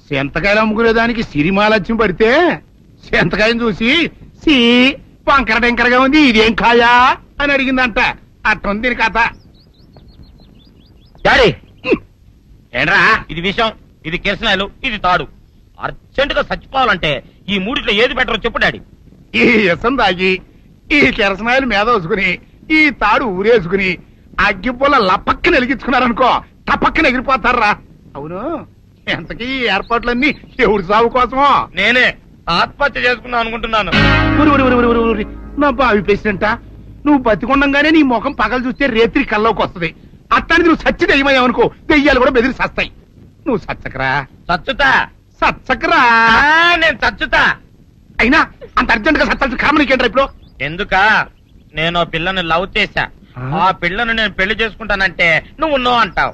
సెంతకాయలు అమ్ముకునేదానికి సిరిమాలత్యం పడితే సెంతకాయని చూసి సి వంకర టెంకరగా ఉంది ఇదేం కాయా అని అడిగిందంట. అట్టుంది దీని కథ. డాడీ ఏంట్రా ఇది విషం, ఇది కిరసనాయలు, ఇది తాడు. అర్జెంట్ గా చచ్చిపోవాలంటే ఈ మూడిట్లో ఏది బెటర్ చెప్పు డాడీ. ఈ ఇసం తాగి ఈ కిరసనాయలు మీద వేసుకుని ఈ తాడు ఊరేసుకుని అగ్గిపుల్ల లపక్కన వెలిగించుకున్నారనుకో తపక్కన ఎగిరిపోతారా. అవును, ఎంతకీ ఈ ఏర్పాట్లన్నీ ఎవరి సాగు కోసమో? నేనే ఆత్మహత్య చేసుకున్నాను అనుకుంటున్నాను. నా బావి పేసినంట నువ్వు బతికొండంగానే నీ ముఖం పగలు చూస్తే రేత్రి కల్లోకి వస్తుంది. అట్టానికి నువ్వు సచ్చి దెయ్యమయ్యావనుకో దెయ్యాలు కూడా బెదిరి సస్తాయి. నువ్వు సచ్చకరా. చచ్చుతా సచ్చకరా. నేను చచ్చుతా. అయినా అంత అర్జెంట్ గా సత్తాల్సిన కారణం నీకేంట్రా ఇప్పుడు? ఎందుక నేను పిల్లని లవ్ చేశా. ఆ పిల్లను నేను పెళ్లి చేసుకుంటానంటే నువ్వు నో అంటావు.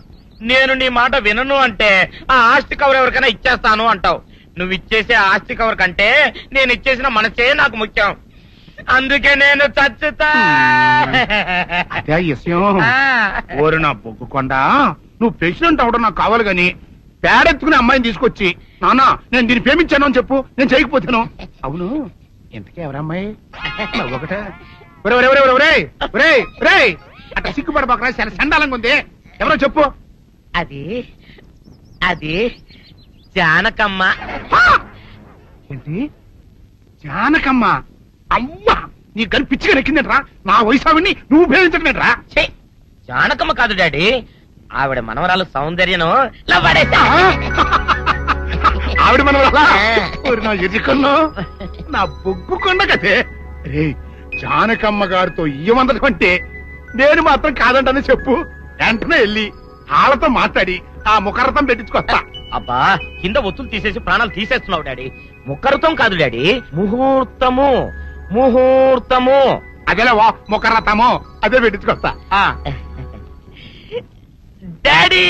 నేను నీ మాట వినను అంటే ఆ ఆస్తి కవర్ ఎవరికైనా ఇచ్చేస్తాను అంటావు. నువ్వు ఇచ్చేసే ఆస్తి కవర్ కంటే నేను ఇచ్చేసిన మనసే నాకు ముఖ్యం. అందుకే నేను చచ్చుతా. అదే విషయం. ఓరు నా బొగ్గుకొండ, నువ్వు ప్రెసిడెంట్ అవడం నాకు కావాలి గాని పేడెత్తుకునే అమ్మాయిని తీసుకొచ్చి నానా నేను దీన్ని ప్రేమించాను అని చెప్పు, నేను చేయకపోతాను. అవును, ఎంతకీ ఎవరమ్మాయి? ఒకటే అట్లా సిగ్గుపడబాకరా, చాలా సండాలంగా ఉంది. ఎవరో చెప్పు. అది అది జానకమ్మ. ఏంటి జానకమ్మ? అమ్మా నీ గని పిచ్చిగా నెక్కిందంట్రా. నా వయసావిని నువ్వు ప్రేమించటమేట్రా? జానకమ్మ కాదు డాడీ, ఆవిడ మనవరాలు సౌందర్యను ఆవిడ మనవరాలా? నా ఎదుకల్లో నా బొగ్గుకొండ కదే. రే జానకమ్మ గారితో ఇయ్యమందడం అంటే నేను మాత్రం కాదంటని చెప్పు. వెంటనే వెళ్ళి వాళ్ళతో మాట్లాడి ఆ ముఖరథం పెట్టించుకొస్తా. అబ్బా కింద ఒత్తులు తీసేసి ప్రాణాలు తీసేస్తున్నావు డాడీ. ముఖరథం కాదు డాడీ, ముహూర్తము. ముహూర్తము అదేలా ముఖరథము, అదే పెట్టించుకొస్తా. డాడీ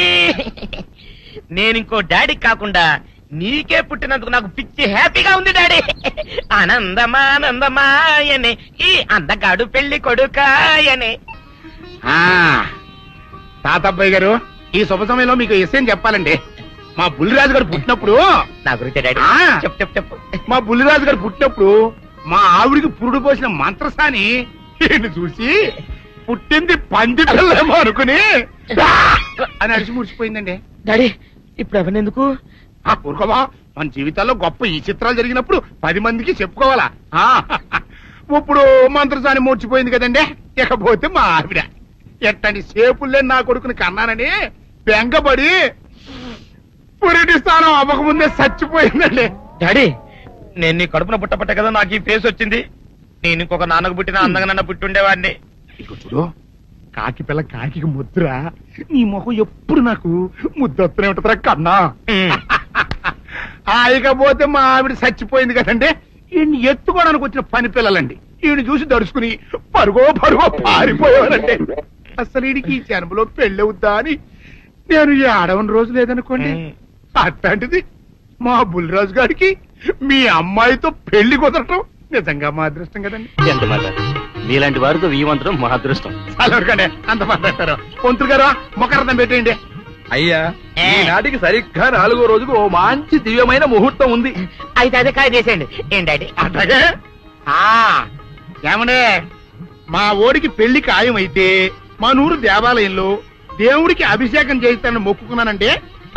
నేను ఇంకో డాడీ కాకుండా నీకే పుట్టినందుకు నాకు పిచ్చి హ్యాపీగా ఉంది డాడీ. ఆనందమానందమాయనే ఈ అందగాడు పెళ్లి కొడుకాయనే. తాతబ్బాయి గారు, ఈ శుభ సమయంలో మీకు విషయం చెప్పాలండి. మా బుల్లిరాజు గారు పుట్టినప్పుడు నా గురించి డాడీ చెప్పు చెప్పు. మా బుల్లిరాజు గారు పుట్టినప్పుడు మా ఆవిడికి పురుడు పోసిన మంత్రసాని చూసి పుట్టింది పంది పిల్లేమో అనుకుని అని అడిచి ముడిచిపోయిందండి. డాడీ ఇప్పుడు ఎవరినెందుకు? ఊరుకోవా, మన జీవితాల్లో గొప్ప ఈ చిత్రాలు జరిగినప్పుడు 10 మందికి చెప్పుకోవాలా. ఇప్పుడు మంత్రసాని మూర్చిపోయింది కదండి. ఇకపోతే మా ఆవిడ ఎట్టని సేపుల్లే నా కొడుకుని కన్నానని బెంగపడి పురిటి స్థానం అవ్వకముందే చచ్చిపోయిందండి. డాడీ నేను నీ కడుపున పుట్టపట్ట కదా నాకు ఈ ఫేస్ వచ్చింది. నేను ఇంకొక నాన్నకు పుట్టిన అందంగా నన్ను పుట్టుండేవాడిని. ఇక చూడు, కాకి పిల్ల కాకి ముద్దురా. నీ మొహం ఎప్పుడు నాకు ముద్దొత్తనే ఉంటుందిరా కన్నా. ఇకపోతే మా ఆవిడ చచ్చిపోయింది కదండి. ఈయన్ని ఎత్తుకోవడానికి వచ్చిన పని పిల్లలండి ఈయన చూసి దడుచుకుని పరుగో పారిపోయేవారండి. అసలు ఈడికి ఈ జన్మలో పెళ్ళవుద్దా అని నేను ఈ ఆడవని రోజు లేదనుకోండి. అట్లాంటిది మా బుల్లిరాజు గారికి మీ అమ్మాయితో పెళ్లి కుదరటం నిజంగా మా అదృష్టం కదండి. ఎంత మాట, మీలాంటి వారితో వీయమంతరం మా అదృష్టం. అలాగే అంత మాట్లాడతారు. పొంతులు గారు మొకరథం పెట్టేయండి. అయ్యా ఈనాటికి సరిగ్గా 4వ రోజుకు ఓ మంచి దివ్యమైన ముహూర్తం ఉంది. అయితే అదే కాయ చేసేయండి. ఏంటండి అట్లాగే ఏమనే మా ఓడికి పెళ్లి ఖాయం అయితే మా నూరు దేవాలయంలో దేవుడికి అభిషేకం చేయిస్తానని మొక్కుకున్నానంటే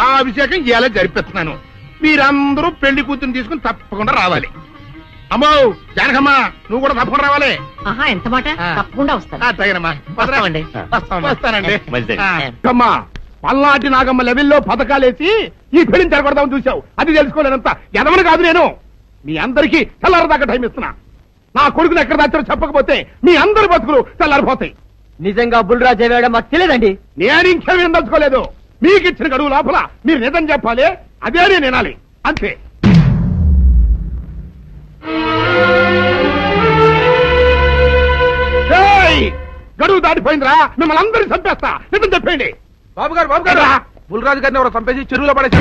ఆ అభిషేకం ఇలా జరిపిస్తున్నాను. మీరందరూ పెళ్లి కూతురు తీసుకుని తప్పకుండా రావాలి. అమ్మో జానకమ్మ, నువ్వు కూడా తప్పకుండా రావాలి. ఎంత మాట, తప్పకుండా వస్తానమ్మా. వస్తానండి. మంచిది. అమ్మా పల్నాటి నాగమ్మ లెవెల్లో పథకాలేసి ఈ పెళ్లిని తెరగొడదామని చూసావు. అది తెలుసుకోలేనంత ఎదవని కాదు నేను. మీ అందరికీ తెల్లారదాకా టైం ఇస్తున్నా. నా కొడుకుని ఎక్కడ దాచారో చెప్పకపోతే మీ అందరి బతుకులు తెల్లారిపోతాయి. నిజంగా బుల్రాజు వేయడం మాకు తెలియదండి. నేను ఇంకేమేం తలుచుకోలేదు. మీకు ఇచ్చిన గడువు లోపల మీరు నిజం చెప్పాలి, అదే నేను వినాలి, అంతే. గడువు దాటిపోయిందిరా, మిమ్మల్ని అందరినీ చంపేస్తా. నిజం చెప్పండి. బాబు గారు బుల్రాజు గారిని ఎవరో చంపేసి చెరువులో పడేసి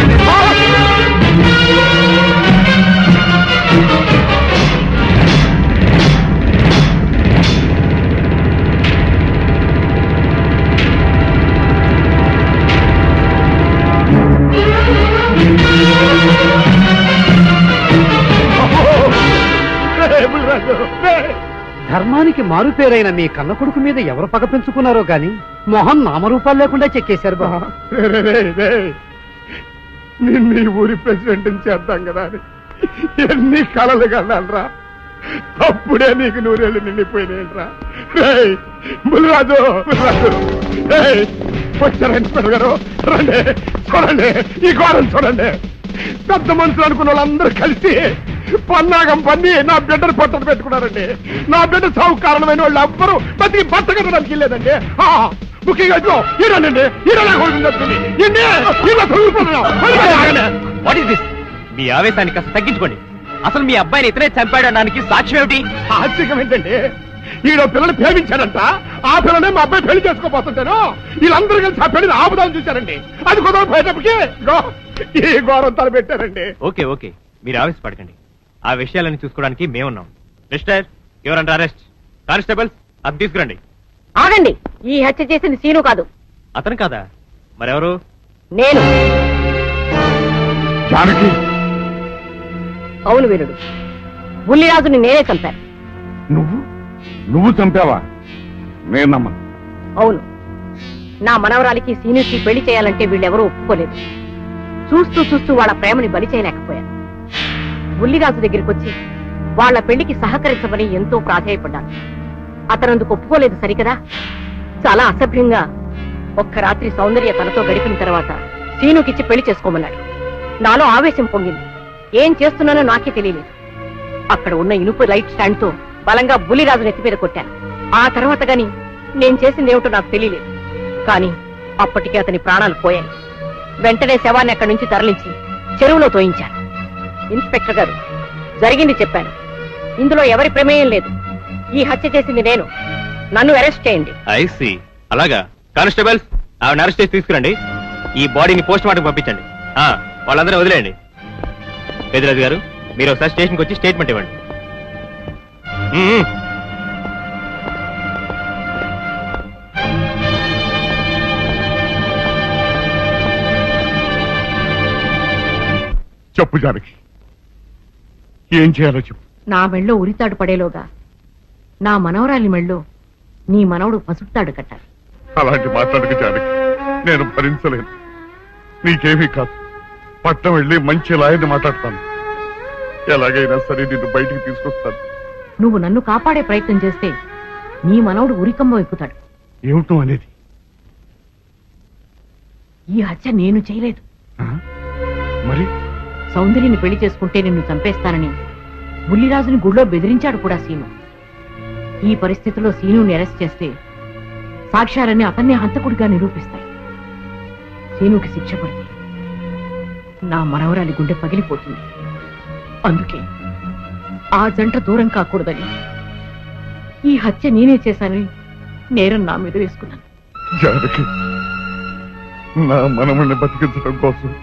బుల్రాజు రేయ్. ధర్మానికి మారుపేరైన మీ కన్న కొడుకు మీద ఎవరు పగ పెంచుకున్నారో గాని మొహం నామరూపాలు లేకుండా చెక్కేశారు బాబా. నిన్ను ఈ ఊరి ప్రెసిడెంట్ చేద్దాం కదా అని ఎన్ని కలలు కన్నారా, అప్పుడే నీకు నూరేళ్ళు నిండిపోయినాయిరా. రేయ్ బుల్రాజు బుల్రాజు రేయ్, వచ్చారా ఇన్స్పెక్టర్ గారు? రండి చూడండి, ఈ ఘోరం చూడండి. పెద్ద మనుషులు అనుకున్న వాళ్ళందరూ కలిసి పన్నాగం పన్ని నా బిడ్డను పట్టలు పెట్టుకున్నారండి. నా బిడ్డ సాగు కారణమైన వాళ్ళు ఎవ్వరూ బతికి బట్ట కట్టడానికి వెళ్ళలేదండి. ముఖ్యంగా ఇదిగో ఈడనండి, ఈడనే కొడుకుంది. మీ ఆవేశాన్ని కాస్త తగ్గించుకోండి. అసలు మీ అబ్బాయిని ఇతనే చంపాడడానికి సాక్ష్యం ఏమిటి? ఆశ్చర్యం ఏంటండి, ఈడో పిల్లని ప్రేమించాడంట. ఆ పిల్లనే మా అబ్బాయి పెళ్లి చేసుకోబోతుంటాను. వీళ్ళందరూ కలిసి ఆ పెళ్లిని ఆపుదాన్ని చూశారండి. అది కుదరదు పోయేటప్పటికి ఈ ఘోరం తలపెట్టారండి. ఓకే ఓకే, మీరు ఆవేశపడకండి. ఆ విషయాలను చూసుకోవడానికి మేమున్నాం. Mister your under arrest. Constables అది తీసుకురండి. ఆగండి, ఈ హత్య చేసింది సీను కాదు. అతను కాదా? మరెవరు? నేను. జానకి, అవును వీరుడు, బుల్లిరాజుని నేనే చంపాను. నువ్వు చంపావా? నేను నమ్మను. అవును, నా మనవరాలికి సీనుకి పెళ్లి చేయాలంటే వీళ్ళెవరూ ఒప్పుకోలేదు. చూస్తూ చూస్తూ వాళ్ళ ప్రేమని బలి చేయలేకపోయాను. బుల్లిరాజు దగ్గరికి వచ్చి వాళ్ళ పెళ్లికి సహకరించమని ఎంతో ప్రాధాయపడ్డాను. అతనందుకు ఒప్పుకోలేదు సరికదా. చాలా అసభ్యంగా ఒక్క రాత్రి సౌందర్య తనతో గడిపిన తర్వాత సీనుకిచ్చి పెళ్లి చేసుకోమన్నాడు. నాలో ఆవేశం పొంగింది. ఏం చేస్తున్నానో నాకే తెలియలేదు. అక్కడ ఉన్న ఇనుపు లైట్ స్టాండ్ తో బలంగా బుల్లిరాజు నెత్తి మీద కొట్టాను. ఆ తర్వాత గాని నేను చేసిందేమిటో నాకు తెలియలేదు. కానీ అప్పటికే అతని ప్రాణాలు పోయాయి. వెంటనే శవాన్ని అక్కడి నుంచి తరలించి చెరువులో తోయించాను. ఇన్స్పెక్టర్ గారు, జరిగింది చెప్పాను. ఇందులో ఎవరి ప్రమేయం లేదు. ఈ హత్య చేసింది నేను. నన్ను అరెస్ట్ చేయండి. ఐసి అలాగా. కానిస్టేబుల్స్ ఆవిడ అరెస్ట్ చేసి తీసుకురండి. ఈ బాడీని పోస్ట్ మార్టం పంపించండి. వాళ్ళందరూ వదిలేయండి. పెద్దరాజు గారు, మీరు ఒకసారి స్టేషన్కి వచ్చి స్టేట్మెంట్ ఇవ్వండి. చెప్పు జానకి, ఏం చేయాలో చెప్పు. నా మెళ్ళో ఉరితాడు పడేలోగా నా మనవరాలి మెళ్ళో నీ మనవడు పసుపుతాడు కట్టాలి. అలాంటి మాట్లాడక జానకి, నేను భరించలేను. నీకేమీ కాదు, పట్నం వెళ్ళి మంచి లాయర్ని మాట్లాడతాను. ఎలాగైనా సరే నిన్ను బయటికి తీసుకొస్తాను. నువ్వు నన్ను కాపాడే ప్రయత్నం చేస్తే నీ మనవడు ఉరికంబం ఎక్కుతాడు. ఏమిటో అనేది? ఈ హత్య నేను చేయలేదు. మరి సౌందర్యని పెళ్లి చేసుకుంటే నిన్ను చంపేస్తానని బుల్లిరాజుని గుళ్ళో బెదిరించాడు కూడా సీను. ఈ పరిస్థితిలో సీనుని అరెస్ట్ చేస్తే సాక్ష్యాలన్నీ అతన్ని హంతకుడిగా నిరూపిస్తాయి. సీనుకి శిక్ష పడితే నా మనవరాలి గుండె పగిలిపోతుంది. అందుకే ఆ జంట దూరం కాకూడదని ఈ హత్య నేనే చేశానని నేరం నా మీద వేసుకున్నాను. జానకి, నా మనమని బతికించడం కోసం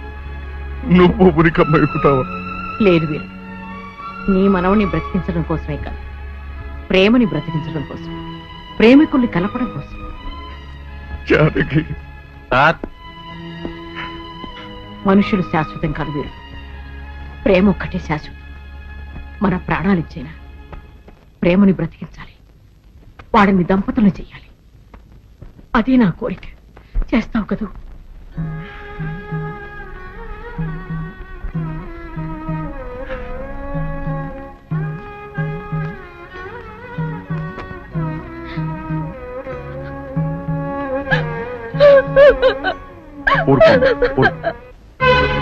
నువ్వు ఉరికమ్మ ఎక్కుతావా? లేదు వీరు, నీ మనవని బ్రతికించడం కోసమే కాదు, ప్రేమని బ్రతికించడం కోసం, ప్రేమికుల్ని కలపడం కోసం. జానకి, మనుషులు శాశ్వతం కాదు వీరు, ప్రేమ ఒక్కటే శాశ్వతం. మన ప్రాణాలిచ్చైనా ప్రేమని బ్రతికించాలి, వాడిని దంపతులను చెయ్యాలి. అదే నా కోరిక. చేస్తావు కదూ?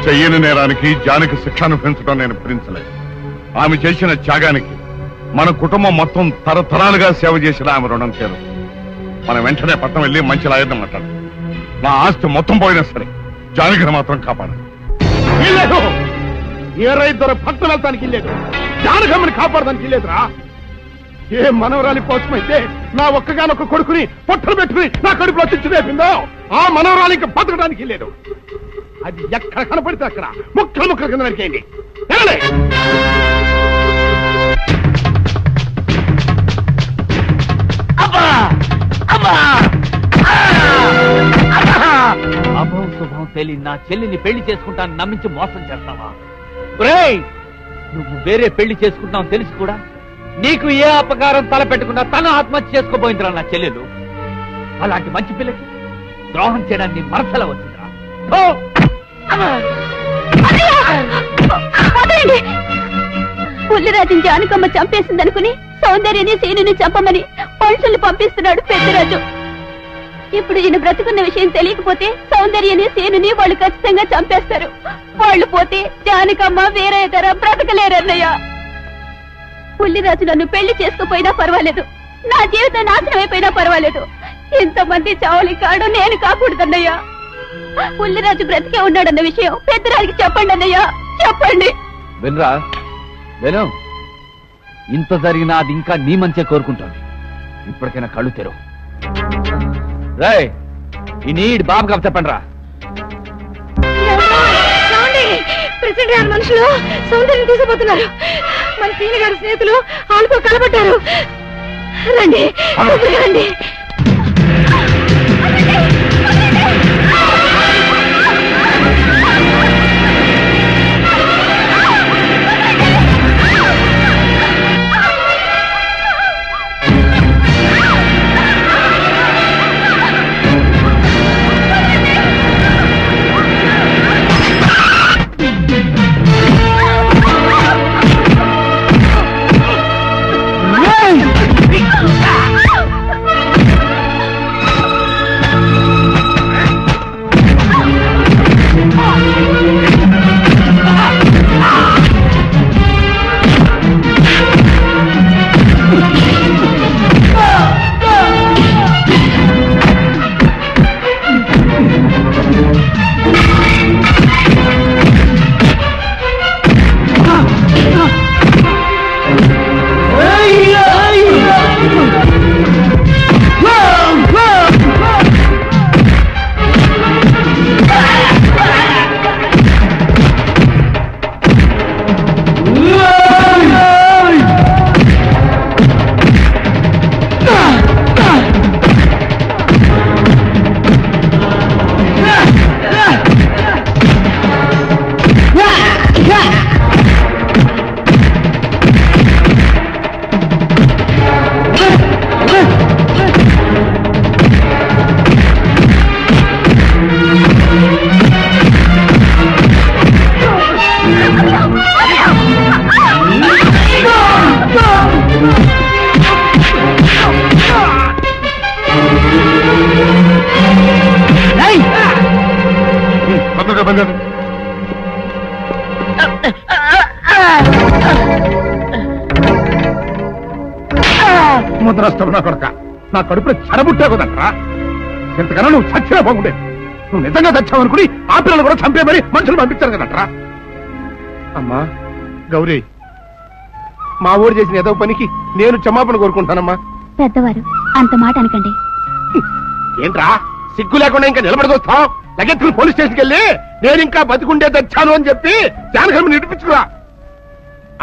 చెయ్యని నేరానికి జానకి శిక్ష అనుభవించడం నేను భరించలేదు. ఆమె చేసిన త్యాగానికి మన కుటుంబం మొత్తం తరతరాలుగా సేవ చేసిన ఆమె రుణం చేరు. మనం వెంటనే పట్టణం వెళ్ళి మంచి లాయర్ని మాట్లాడు. నా ఆస్తి మొత్తం పోయినా సరే జానకిని మాత్రం కాపాడాలి. ఏ రైతు పట్టణం వెళ్తానికి లేదు, జానకమ్మని కాపాడడానికి లేదురా. ఏ మనవరాలి కోసమైతే నా ఒక్కగానొక్క కొడుకుని పొట్టలు పెట్టుకుని నా కడుపులో చిచ్చు వేపిందో, ఆ మనవరాలి ఇంకా బతకడానికి లేదు. అది ఎక్కడ కనపడితే అక్కడ ముక్కలు ముక్కల కింద నరికేయండి. అభం శుభం తెలియని నా చెల్లిని పెళ్లి చేసుకుంటాను నమ్మించి మోసం చేస్తావా? నువ్వు వేరే పెళ్లి చేసుకుంటావు తెలిసి కూడా నీకు ఏ అపకారం తలపెట్టుకున్నా తను ఆత్మహత్య చేసుకోబోయిందిరా నా చెల్లెలు. అలాంటి మంచి పిల్లకి ద్రోహం చేయడాన్ని మనసులో వచ్చిందిరా. పుల్లిరాజుని జానకమ్మ చంపేసిందనుకుని సౌందర్యని సీనుని చంపమని మనుషుల్ని పంపిస్తున్నాడు పెద్దరాజు. ఇప్పుడు ఈయన బ్రతుకున్న విషయం తెలియకపోతే సౌందర్యని సీనుని వాళ్ళు ఖచ్చితంగా చంపేస్తారు. వాళ్ళు పోతే జానకమ్మ వేరే ధర బ్రతకలేరన్నయ్య. పుల్లిరాజు నన్ను పెళ్లి చేసుకుపోయినా పర్వాలేదు, నా జీవితం నాశనం అయిపోయినా పర్వాలేదు, ఇంతమంది చావలి కాడు నేను కాకూడదన్నయ్యా. పుల్లిరాజు బ్రతికే ఉన్నాడన్న విషయం పెద్దరాజుకి చెప్పండి అన్నయ్యా, చెప్పండి. వినరా విను, ఇంత జరిగినా అది ఇంకా నీ మంచిగా కోరుకుంటోంది. ఇప్పటికైనా కళ్ళు తెరు. రేయ్, ఈ నీడ్ బాబు కప్ చెప్పండి రా. ప్రెసిడెంట్ గారి మనుషులు సౌందర్యం తీసుకుపోతున్నారు. మన సీన గారి స్నేహితులు వాళ్ళతో కలబడ్డారు. రండి రండి. ముద్రస్తావు నా కొడక, నా కడుపులో చెడబుట్టే కదట్రా. ఇంతకన్నా నువ్వు చచ్చినా బాగుండే. నువ్వు నిజంగా చచ్చావనుకుని ఆ పిల్లలు కూడా చంపే మరి మనుషులు పంపించారు కదట్రా. అమ్మా గౌరీ, మా ఊరు చేసిన ఏదో పనికి నేను క్షమాపణ కోరుకుంటానమ్మా. పెద్దవారు అంత మాట అనకండి. ఏంట్రా సిగ్గు లేకుండా ఇంకా నిలబడదొస్తావు? లగెత్తులు పోలీస్ స్టేషన్కి వెళ్ళి నేను ఇంకా బతికుండే తెచ్చాను అని చెప్పి జానకమ్మ నిడిపించుకురా.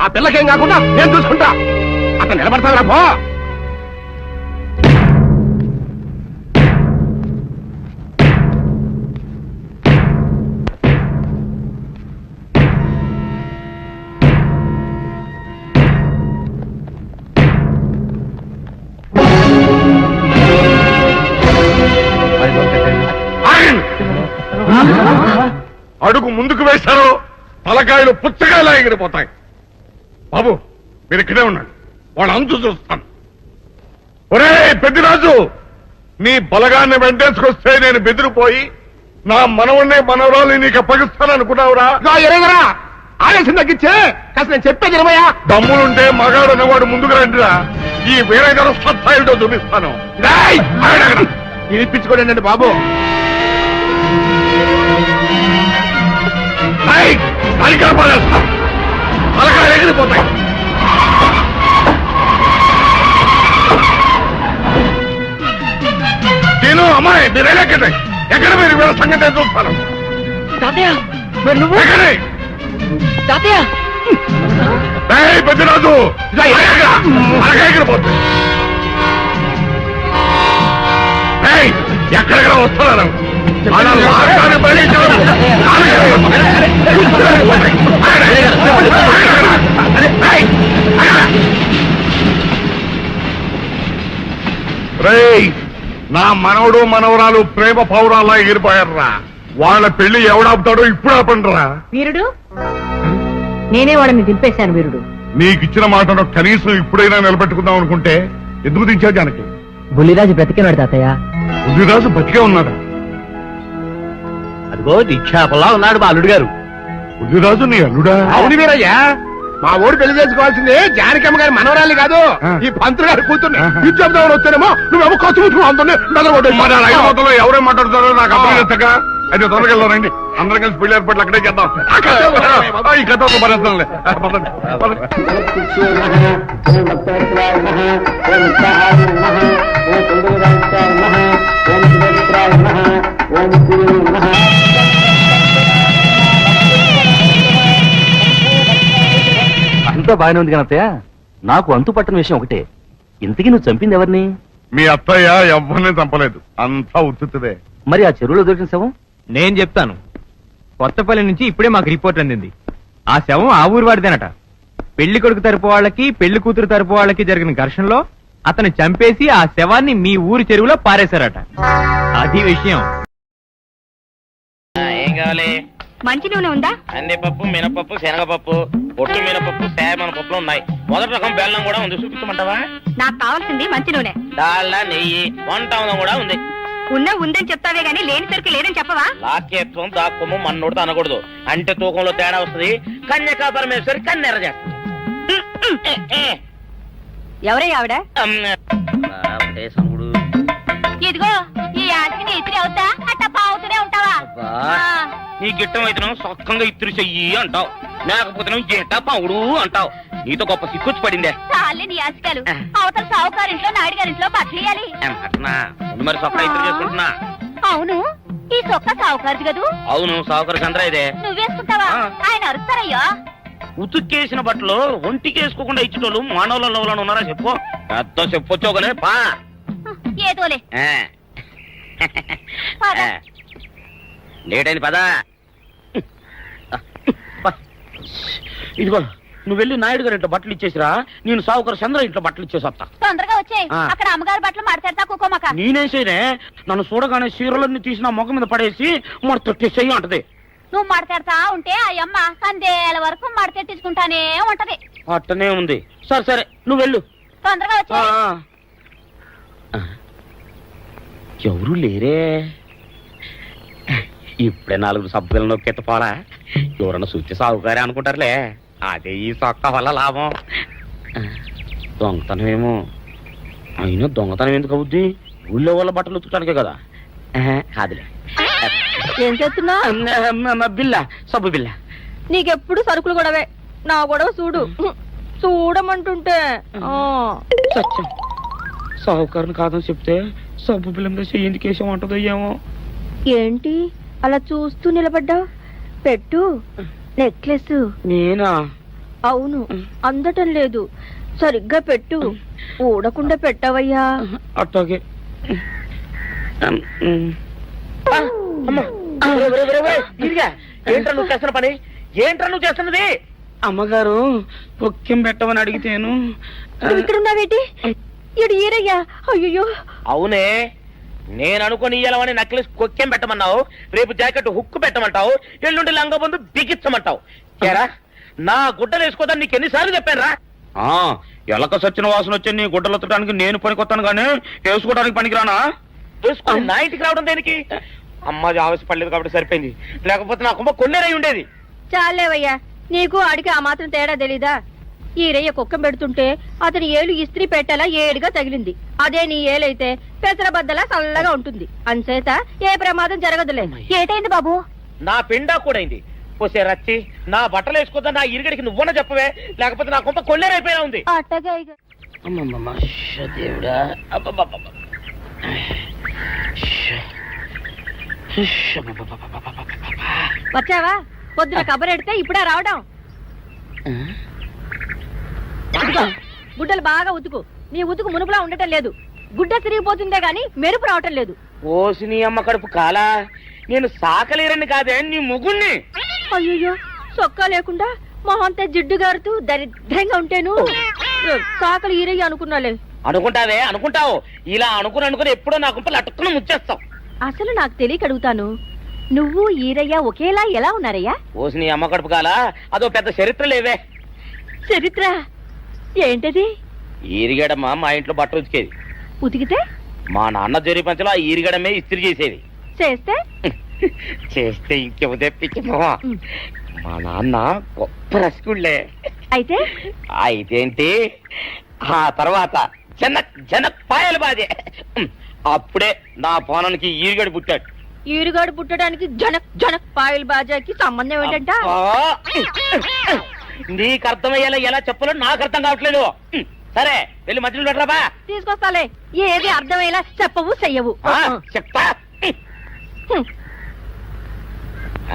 ఆ పిల్లకేం కాకుండా నేను చూసుకుంటా. అతను నిలబడతాను రా పో. అడుగు ముందుకు వేశారో తలకాయలు పుచ్చకాయలా ఎగిరిపోతాయి. బాబు మీరు ఇక్కడే ఉండండి, వాళ్ళ అంతు చూస్తాను. ఒరే పెద్దిరాజు, నీ బలగాన్ని వెంటేసుకొస్తే నేను బెదిరిపోయి నా మనవన్నే మనవరాలు నీకు అప్పగిస్తాననుకున్నావురా? ఆవేశం తగ్గించే కాస్త నేను చెప్పేది ఇరవయా. దమ్ములుంటే మగాడు అనేవాడు ముందుకు రండిరా. ఈ వేరేగారు సత్తాయితో చూపిస్తాను. ఇప్పించుకోండి బాబు. తలకాయలు ఎగిరిపోతాయి. నేను అమ్మాయి మీరు ఎక్కడే ఎక్కడ మీరు వీళ్ళ సంగతి చూస్తాను. పెద్దరాజు ఎగిరిపోతుంది. ఎక్కడెక్కడ వస్తున్నారు? రేయ్, నా మనవడు మనవరాలు ప్రేమ పౌరాల్లా ఎగిరిపోయారా. వాళ్ళ పెళ్లి ఎవడాపుతాడో ఇప్పుడు ఆపండిరా. వీరుడు, నేనే వాళ్ళని దింపేశాను వీరుడు. నీకిచ్చిన మాటను కనీసం ఇప్పుడైనా నిలబెట్టుకుందాం అనుకుంటే ఎందుకు దించావు జానకి? బుల్లిరాజు బ్రతికినాడు తాతయ్య. బుద్ధిరాజు బతికే ఉన్నాడా? అదిగో దీక్షాపల్లా ఉన్నాడు మా అల్లుడు గారు. బుద్ధిరాజు నీ అల్లుడా? అవును వీరయ్యా, మా ఓడి పెళ్లి చేసుకోవాల్సిందే జానకమ్మ గారి మనవరాలి కాదు, ఈ పంతులు గారి కూతుర్ని. ఇచ్చేద్దామని వస్తేనేమో నువ్వేమో ఖర్చు ముట్టుకుని అందులో మరి ఆ ఐదు మొత్తంలో ఎవరేం మాట్లాడుతారో నాకు అర్థం చేస్తాక అయితే త్వరగా వెళ్దారండి. అందరం కలిసి పెళ్లి ఏర్పాట్లు అక్కడే చేద్దాం. ఈ కథ భరిస్తాంలే. పదండి, పదండి. అంతా బాగానే ఉంది కనత్తయ్య. నాకు అంతు పట్టని విషయం ఒకటే, ఇంతకీ నువ్వు చంపింది ఎవరిని? మీ అత్తయ్య ఎవరిని చంపలేదు, అంతా ఉత్తుదే. మరి ఆ చెరువులో దొరికిన శవం? నేను చెప్తాను. కొత్తపల్లి నుంచి ఇప్పుడే మాకు రిపోర్ట్ అందింది. ఆ శవం ఆ ఊరు వాడిదేనట. పెళ్లి కొడుకు తరపు వాళ్ళకి పెళ్లి కూతురు తరపు వాళ్ళకి జరిగిన ఘర్షణలో అతను చంపేసి ఆ శవాన్ని మీ ఊరి చెరువులో పారేశారట. అది విషయం. ఏం కావాలి? మంచి నూనె ఉందా? కందిపప్పు, మినపప్పు, శనగపప్పు, పొట్టు మినపప్పు, సేమన పప్పులు ఉన్నాయి. మొదటి రకం బెల్లం కూడా ఉంది, చూపించమంటావా? నాకు కావాల్సింది మంచి నూనె. డాల్డా, నెయ్యి, వంట కూడా ఉంది. ఉందని చెప్తావే గానీ లేని సరికి లేదని చెప్పవా? లాక్యత్వం దాక్కుము మన్నోడు అనకూడదు, అంటే తూకంలో తేడా వస్తుంది. కన్యకా పరమేశ్వరి కన్నెర చేస్తుంది. ఎవరయ్య ఆవిడ? సముడు ఇదిగో ఈ ఆటకి నీ ఇతిరి అవుతా అట్టా పావుతూనే ఉంటావా? నీకు ఇష్టం అయితే సొక్కంగా ఇత్తురు చెయ్యి అంటావు, లేకపోతే జేట పావుడు అంటావు. నీతో గొప్ప సిక్కుచ్చి పడిందే. చాలే నీ ఆశకాలు. అవతల సావుకారింట్లో నాయుడు గారింట్లో బట్టలేయాలి. మరి సొక్క ఇత్తురు చేసుకుంటున్నా. అవును, ఈ సొక్క సావుకారిది కదూ? అవును, సావుకారు చంద్ర ఇదే. నువ్వేసుకుంటావా? ఆయన అరుస్తారయ్యా. ఉతుక్కేసిన బట్టలు ఒంటికి వేసుకోకుండా ఇచ్చేటోళ్ళు మానవులలో ఉన్నారా చెప్పు. పెద్ద చెప్పొచ్చోగలే పా. ఏదోలే. లేట్ అయింది పదా. ఇదిగో నువ్వు వెళ్ళి నాయుడు గారి ఇంట్లో బట్టలు ఇచ్చేసిరా, నేను సావుకారు చంద్ర ఇంట్లో బట్టలు ఇచ్చేసి వస్తా. తొందరగా వచ్చే. అక్కడ అమ్మగారి బట్టలు మాడతాడతా కుకోమక. నేనేం చేయనే, నన్ను చూడగానే చీరలన్నీ తీసి నా ముఖం మీద పడేసి మడతెట్టేసేయి అంటది. నువ్వు మడతెడతా ఉంటే ఆ అమ్మ సందేల వరకు మడతెట్టించుకుంటానే ఉంటది. అట్టనే ఉంది. సరే సరే నువ్వు వెళ్ళు. తొందరగా వచ్చే. ఎవరు లేరే, ఇప్పుడే 4 సభ్యులను నొక్కెత్త పోరా. ఎవరన్నా చూస్తే సాగుకారే అనుకుంటారులే. అదే ఈ సొక్క వల్ల లాభం. దొంగతనమేమో. అయినా దొంగతనం ఎందుకు అవుద్ది? ఊళ్ళో వాళ్ళ బట్టలు ఉతుకడానికే కదా. కాదులే. ఏం చేస్తున్నా? బిల్ల, సబ్బు బిల్ల. నీకెప్పుడు సరుకులు గొడవే. నా గొడవ చూడు. చూడమంటుంటే సత్యం, సాహుకారుని కాదని చెప్తే సబ్బు బిల్ల మీద ఎందుకు వేసామంటుందో ఏమో. ఏంటి అలా చూస్తూ నిలబడ్డా? పెట్టు. నెక్లెస్. నేనా? అవును, అందటం లేదు. సరిగ్గా పెట్టు. ఊడకుండా పెట్టవయ్యా. అట్టాగే. ఏంట్రా నువ్వు చేస్తున్న పని? ఏంట్రా నువ్వు చేస్తున్నది? అమ్మగారు పొక్కెం పెట్టమని అడిగితేను. ఇక్కడున్నావేటి? ఇడు ఈరయ్యా. అయ్యో. అవునే, నేను అనుకుని ఇయ్యాలని నెక్లెస్ కొక్కెం పెట్టమన్నావు, రేపు జాకెట్ హుక్కు పెట్టమంటావు, ఎల్లుండి లంగబందు బిగించమంటావు. ఏరా, నా గుడ్డలు వేసుకోదని నీకు ఎన్నిసార్లు చెప్పానురా? ఎలక సచ్చిన వాసన వచ్చి నీ గుడ్డలు ఎత్తడానికి నేను పనికొత్తాను గానీ వేసుకోవడానికి పనికిరానా? వేసుకుని నా ఇంటికి రావడం దేనికి? అమ్మాది ఆవేశపడలేదు కాబట్టి సరిపోయింది, లేకపోతే నా కుమ్మ కొన్నేరై ఉండేది. చాలేవయ్యా, నీకు ఆడికి ఆ మాత్రం తేడా తెలీదా? ఈరయ్య కుక్కం పెడుతుంటే అతని ఏలు ఇస్త్రీ పెట్టేలా ఏడుగా తగిలింది. అదే నీ ఏలైతే పెసరబద్దలా చల్లగా ఉంటుంది. అంచేత ఏ ప్రమాదం జరగదులే. ఏటైంది బాబు? నా పిండా కూడా అయింది. పోసే రచ్చి, నా బట్టలు వేసుకోద్దా నా ఇరుగడికి నువ్వన చెప్పవే, లేకపోతే నా కొంత కొల్లేరైపోయినా ఉంది. వచ్చావా? పొద్దున కబరెడితే ఇప్పుడే రావడం. గుడ్డలు బాగా ఉతుకు. నీ ఉతుకు మునుపులా ఉండటం లేదు. గుడ్డ తిరిగిపోతుందే గాని మెరుపు రావటం లేదు. ఓసి నీ అమ్మ కడుపు కాలా, నేను సాకలేరని కాదే నీ ముగుణ్ణి. అయ్యో, సొక్కా లేకుండా మొహంతా జిడ్డు గారుతూ దరిద్రంగా ఉంటేను సాకలు ఈరయ్య అనుకున్నాలే. అనుకుంటావే అనుకుంటావు. ఇలా అనుకుని ఎప్పుడో నా గుంపలు అటుక్కుని ముచ్చేస్తావు. అసలు నాకు తెలియక అడుగుతాను, నువ్వు ఈరయ్య ఒకేలా ఎలా ఉన్నారయ్యా? ఓసి నీ అమ్మ కడుపు కాలా, అదో పెద్ద చరిత్ర లేవే. చరిత్ర ఏంటది? ఈరిగడమ్మ మా ఇంట్లో బట్టలు ఉతికేది. ఉతికితే మా నాన్న జరి పంచలో ఆ ఈరిగడమే ఇస్త్రీ చేసేది. చేస్తే చేస్తే ఇంకెవ తెప్పించమా. మా నాన్న గొప్ప రసికుళ్ళే. అయితే అయితేంటి, ఆ తర్వాత జనక్ పాయలు బాధే. అప్పుడే నా పోనానికి ఈరిగడు పుట్టాడు. ఈరుగాడు పుట్టడానికి జనక్ జనక్ పాయల్ బాజాకి సంబంధం ఏంటంట? నీకు అర్థమయ్యేలా ఎలా చెప్పాలో నాకు అర్థం కావట్లేదు. సరే వెళ్ళి మధ్యలో పెట్టరాబా. తీసుకొస్తాలే, ఏది అర్థమయ్యేలా చెప్పవు చెయ్యవు. చెప్తా.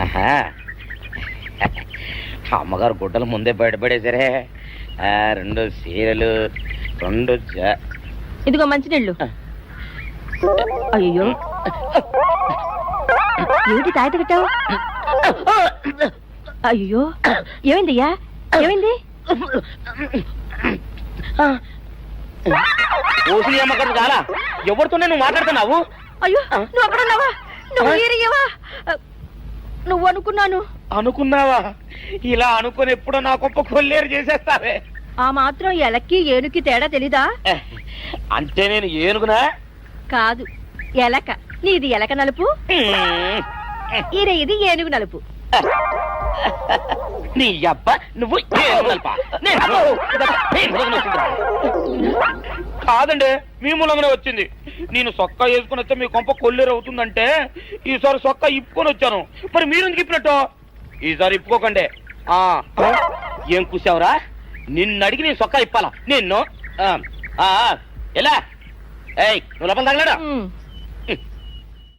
ఆహా. అమ్మగారు గుడ్డలు ముందే బయటపడేసరే. 2 చీరలు, 2 ఇదిగో మంచినీళ్ళు. అయ్యో, ఏమిటి తాయత కట్టావు? అయ్యో, ఏమైందయ్యా? ఏమైంది? ఓసి అమ్మగారు చాలా ఎవరితోనే నువ్వు మాట్లాడుతున్నావు? అయ్యో, నువ్వు అక్కడున్నావా? నువ్వు ఈరయ్యవా? నువ్వు అనుకున్నావా? ఇలా అనుకుని ఎప్పుడో నా గొప్ప కొల్లేరు చేసేస్తావే. ఆ మాత్రం ఎలక్కి ఏనుకి తేడా తెలీదా? అంటే నేను ఏనుగునా? కాదు, ఎలక. నీది ఎలక నలుపు, ఇది ఏనుగు నలుపు. నీ అబ్బ నువ్వు కాదండి, మీ మూలంగానే వచ్చింది. నేను సొక్కా వేసుకుని వస్తే మీ కొంప కొల్లేరు అవుతుందంటే ఈసారి సొక్కా ఇప్పుకొని వచ్చాను. మరి మీరు ఎందుకు ఇప్పినట్టు? ఈసారి ఇప్పుకోకండి. ఏం కూసావురా? నిన్ను అడిగి నేను సొక్కా ఇప్పాలా? నిన్ను ఎలా? ఏయ్, నువ్వు లోపల తగలడా?